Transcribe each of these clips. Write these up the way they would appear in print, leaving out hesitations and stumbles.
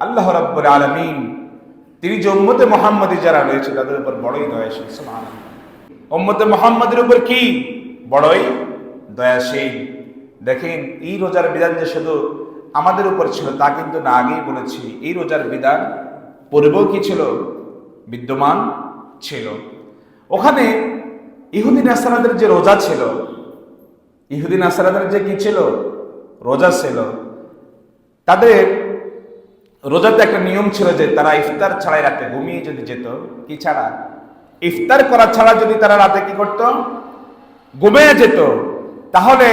আল্লাহ রাব্বুল আলামিন তিনি যে উম্মতে মুহাম্মাদী যারা রয়েছে তাদের উপর বড়ই দয়াশীল। সুবহানাল্লাহ। উম্মতে মুহাম্মাদের উপর কি বড়ই দয়াশীল। দেখেন এই রোজার বিধান যে শুধু আমাদের উপর ছিল তা কিন্তু না, আগেই বলেছি এই রোজার বিধান পূর্বেও কি ছিল, বিদ্যমান ছিল। ওখানে ইহুদি নাসারাদের যে রোজা ছিল, ইহুদি নাসারাদের যে কি ছিল, রোজা ছিল, তাদের রোজাতে একটা নিয়ম ছিল যে তারা ইফতার ছাড়াই রাতে ঘুমিয়ে যদি যেত, কি ছাড়া, ইফতার করা ছাড়া যদি তারা রাতে কি করত, ঘুমিয়ে যেত, তাহলে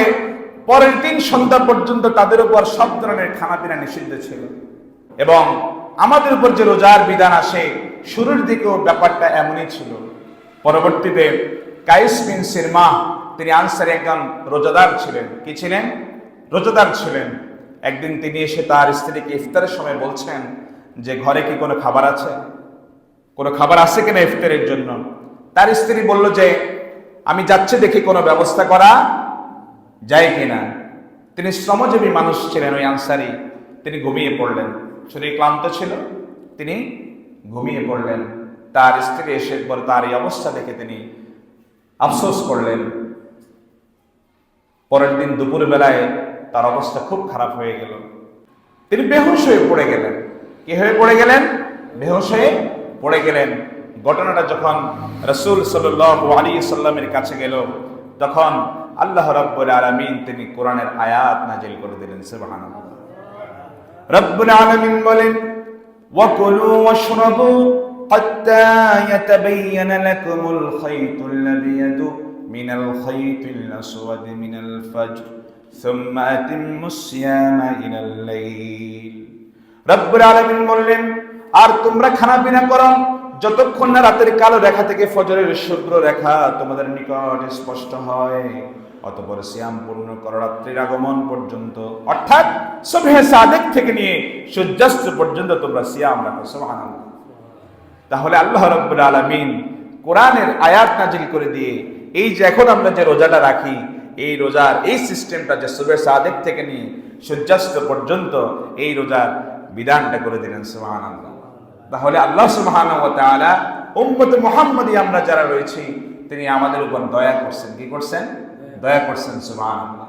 পরের দিন সন্ধ্যা পর্যন্ত তাদের উপর সব ধরনের খানাপিনা নিষিদ্ধ ছিল। এবং আমাদের উপর যে রোজার বিধান আসে শুরুর দিকেও ব্যাপারটা এমনই ছিল। পরবর্তীতে কাইস বিন সিরমা তিনি আনসারী একজন রোজাদার ছিলেন। কি ছিলেন? রোজাদার ছিলেন। একদিন তিনি এসে তার স্ত্রীকে ইফতারের সময় বলছেন যে ঘরে কি কোনো খাবার আছে, কোনো খাবার আছে কিনা ইফতারের জন্য। তার স্ত্রী বলল যে আমি যাচ্ছি দেখি কোনো ব্যবস্থা করা যায় কিনা। তিনি শ্রমজীবী মানুষ ছিলেন ওই আনসারী, তিনি ঘুমিয়ে পড়লেন, শরীর ক্লান্ত ছিল, তিনি ঘুমিয়ে পড়লেন। তার স্ত্রী এসে পরে তার এই অবস্থা দেখে তিনি আফসোস করলেন। পরের দিন দুপুর বেলায় তার অবস্থা খুব খারাপ হয়ে গেল, তিনি বেহুশ হয়ে পড়ে গেলেন। কি হয়ে পড়ে গেলেন? বেহুশ হয়ে পড়ে গেলেন। ঘটনাটা যখন রাসূল সাল্লাল্লাহু আলাইহি সাল্লামের কাছে গেল, তখন আল্লাহ রাব্বুল আলামিন তিনি কোরআনের আয়াত নাযিল করে দিলেন। সুবহানাল্লাহ। রব্বুল আলামিন বলেন ওয়াকুলু ওয়াশরাবু হাত্তা ইয়াতাবায়ানা লাকুমুল খায়তুল আবিয়াদু মিনাল খায়তিল আসওয়াদি মিনাল ফাজর সুম্মা আতিম্মুস সিয়ামা ইলাল লাইল। রব্বুল আলামিন বললেন আর তোমরা খানাপিনা করো যতক্ষণ না রাতের কালো রেখা থেকে ফজরের শুভ্র রেখা তোমাদের নিকট স্পষ্ট হয়, অতঃপর সিয়াম পূর্ণ করো রাত্রির আগমন পর্যন্ত, অর্থাৎ সুবহে সাদিক থেকে নিয়ে সূর্যাস্ত পর্যন্ত তোমরা সিয়াম রাখো। সুবহানাল্লাহ। তাহলে আল্লাহ রাব্বুল আলামিন কোরআনের আয়াত নাযিল করে দিয়ে এই যে এখন আমরা যে রোজাটা রাখি, এই রোজার এই সিস্টেমটা যে সুবহে সাদিক থেকে নিয়ে সূর্যাস্ত পর্যন্ত এই রোজার বিধানটা করে দিলেন। সুবহানাল্লাহ। তাহলে আল্লাহ সুবহানাহু ওয়া তাআলা উম্মতে মুহাম্মাদী আমরা যারা রয়েছি তিনি আমাদের উপর দয়া করছেন। কি করছেন? দয়া করছেন। সুবহানাল্লাহ।